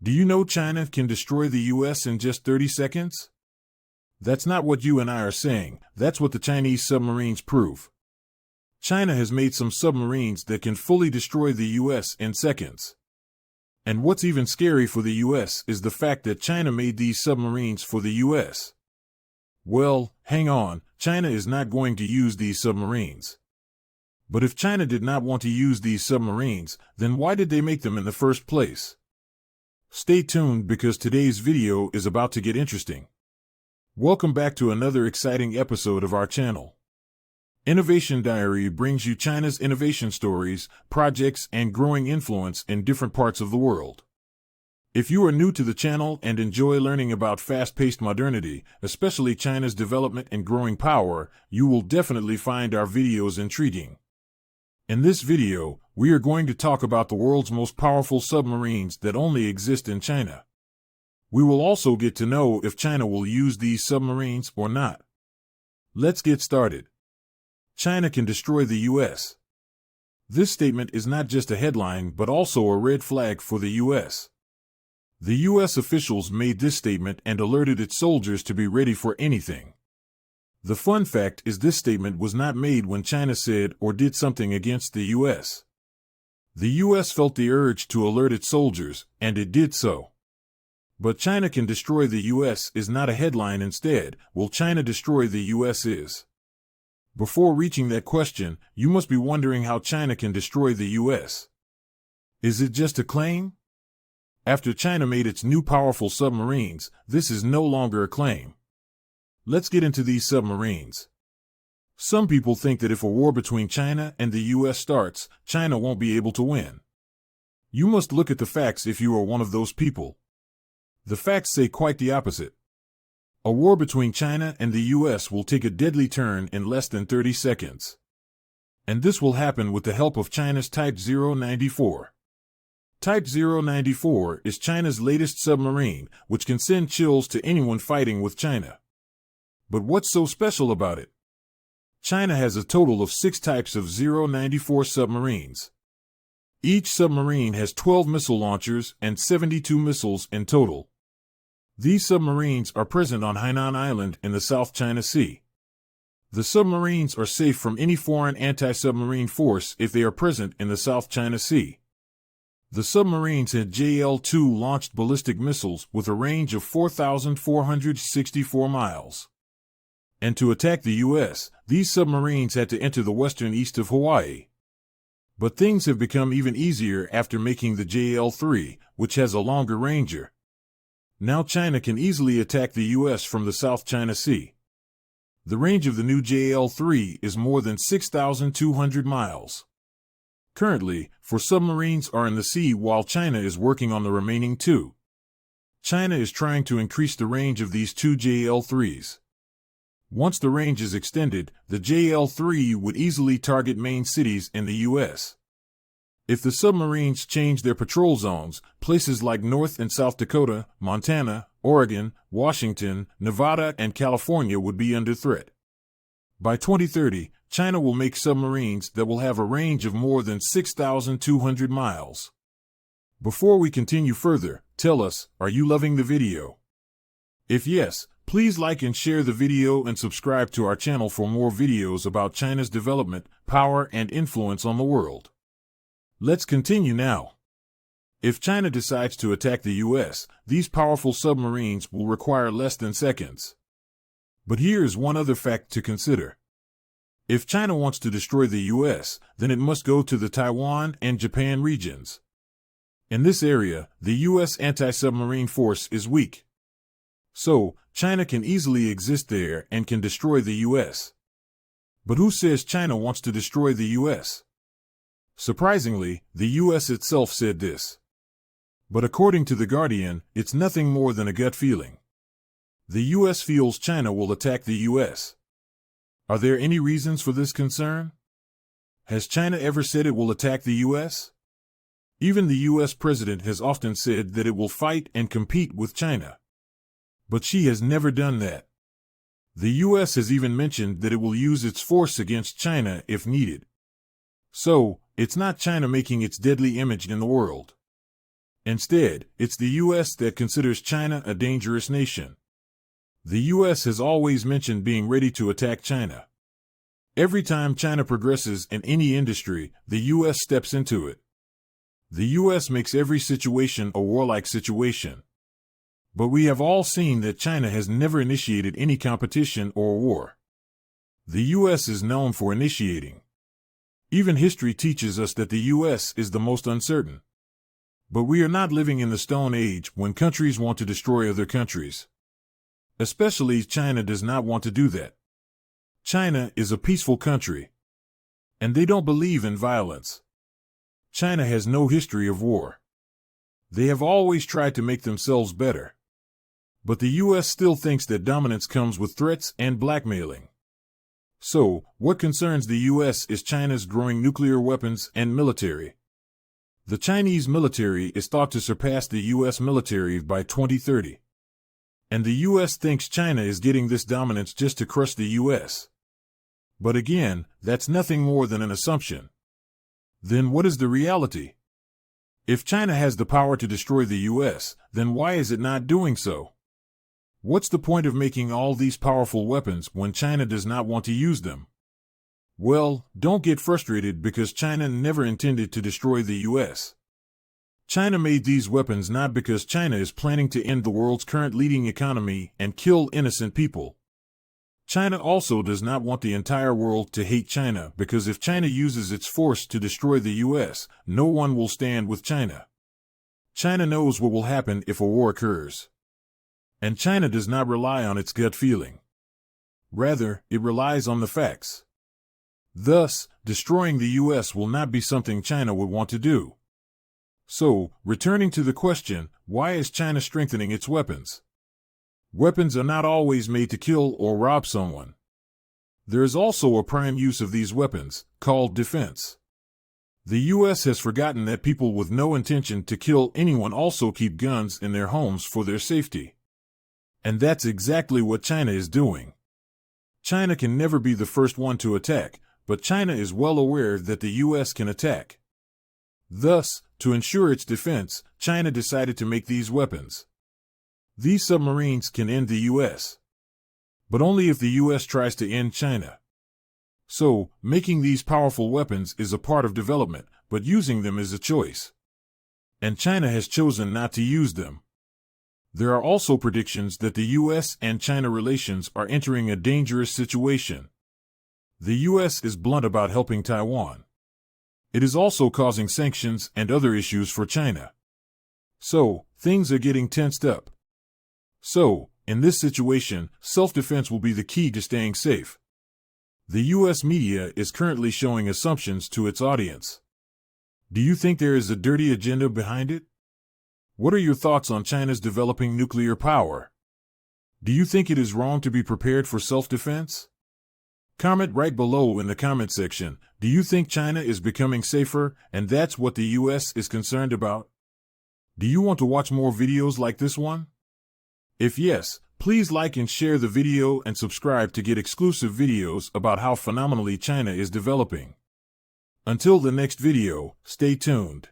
Do you know China can destroy the US in just 30 seconds? That's not what you and I are saying, that's what the Chinese submarines prove. China has made some submarines that can fully destroy the US in seconds. And what's even scary for the US is the fact that China made these submarines for the US. Well, hang on, China is not going to use these submarines. But if China did not want to use these submarines, then why did they make them in the first place? Stay tuned because today's video is about to get interesting. Welcome back to another exciting episode of our channel. Innovation Diary brings you China's innovation stories, projects, and growing influence in different parts of the world. If you are new to the channel and enjoy learning about fast-paced modernity, especially China's development and growing power, you will definitely find our videos intriguing. In this video, we are going to talk about the world's most powerful submarines that only exist in China. We will also get to know if China will use these submarines or not. Let's get started. China can destroy the US. This statement is not just a headline but also a red flag for the US. The US officials made this statement and alerted its soldiers to be ready for anything. The fun fact is this statement was not made when China said or did something against the US. The US felt the urge to alert its soldiers, and it did so. But China can destroy the US is not a headline. Instead, will China destroy the US is. Before reaching that question, you must be wondering how China can destroy the US. Is it just a claim? After China made its new powerful submarines, this is no longer a claim. Let's get into these submarines. Some people think that if a war between China and the US starts, China won't be able to win. You must look at the facts if you are one of those people. The facts say quite the opposite. A war between China and the US will take a deadly turn in less than 30 seconds. And this will happen with the help of China's Type 094. Type 094 is China's latest submarine, which can send chills to anyone fighting with China. But what's so special about it? China has a total of 6 types of 094 submarines. Each submarine has 12 missile launchers and 72 missiles in total. These submarines are present on Hainan Island in the South China Sea. The submarines are safe from any foreign anti-submarine force if they are present in the South China Sea. The submarines had JL-2 launched ballistic missiles with a range of 4,464 miles. And to attack the US, these submarines had to enter the western east of Hawaii. But things have become even easier after making the JL-3, which has a longer ranger. Now China can easily attack the US from the South China Sea. The range of the new JL-3 is more than 6,200 miles. Currently, 4 submarines are in the sea while China is working on the remaining 2. China is trying to increase the range of these 2 JL-3s. Once the range is extended, the JL-3 would easily target main cities in the US. If the submarines change their patrol zones, places like North and South Dakota, Montana, Oregon, Washington, Nevada, and California would be under threat. By 2030, China will make submarines that will have a range of more than 6,200 miles. Before we continue further, tell us, are you loving the video? If yes, please like and share the video and subscribe to our channel for more videos about China's development, power, and influence on the world. Let's continue now. If China decides to attack the US, these powerful submarines will require less than seconds. But here is one other fact to consider. If China wants to destroy the US, then it must go to the Taiwan and Japan regions. In this area, the US anti-submarine force is weak. So, China can easily exist there and can destroy the US. But who says China wants to destroy the US? Surprisingly, the US itself said this. But according to The Guardian, it's nothing more than a gut feeling. The US feels China will attack the US. Are there any reasons for this concern? Has China ever said it will attack the US? Even the US president has often said that it will fight and compete with China. But she has never done that. The US has even mentioned that it will use its force against China if needed. So, it's not China making its deadly image in the world. Instead, it's the U.S. that considers China a dangerous nation. The U.S. has always mentioned being ready to attack China. Every time China progresses in any industry, the U.S. steps into it. The U.S. makes every situation a warlike situation. But we have all seen that China has never initiated any competition or war. The U.S. is known for initiating. Even history teaches us that the U.S. is the most uncertain. But we are not living in the Stone Age when countries want to destroy other countries. Especially China does not want to do that. China is a peaceful country. And they don't believe in violence. China has no history of war. They have always tried to make themselves better. But the U.S. still thinks that dominance comes with threats and blackmailing. So, what concerns the U.S. is China's growing nuclear weapons and military. The Chinese military is thought to surpass the U.S. military by 2030. And the U.S. thinks China is getting this dominance just to crush the U.S. But again, that's nothing more than an assumption. Then what is the reality? If China has the power to destroy the U.S., then why is it not doing so? What's the point of making all these powerful weapons when China does not want to use them? Well, don't get frustrated because China never intended to destroy the U.S. China made these weapons not because China is planning to end the world's current leading economy and kill innocent people. China also does not want the entire world to hate China because if China uses its force to destroy the U.S., no one will stand with China. China knows what will happen if a war occurs. And China does not rely on its gut feeling. Rather, it relies on the facts. Thus, destroying the U.S. will not be something China would want to do. So, returning to the question, why is China strengthening its weapons? Weapons are not always made to kill or rob someone. There is also a prime use of these weapons, called defense. The U.S. has forgotten that people with no intention to kill anyone also keep guns in their homes for their safety. And that's exactly what China is doing. China can never be the first one to attack, but China is well aware that the U.S. can attack. Thus, to ensure its defense, China decided to make these weapons. These submarines can end the U.S. But only if the U.S. tries to end China. So, making these powerful weapons is a part of development, but using them is a choice. And China has chosen not to use them. There are also predictions that the U.S. and China relations are entering a dangerous situation. The U.S. is blunt about helping Taiwan. It is also causing sanctions and other issues for China. So, things are getting tensed up. So, in this situation, self-defense will be the key to staying safe. The U.S. media is currently showing assumptions to its audience. Do you think there is a dirty agenda behind it? What are your thoughts on China's developing nuclear power? Do you think it is wrong to be prepared for self-defense? Comment right below in the comment section. Do you think China is becoming safer and that's what the U.S. is concerned about? Do you want to watch more videos like this one? If yes, please like and share the video and subscribe to get exclusive videos about how phenomenally China is developing. Until the next video, stay tuned.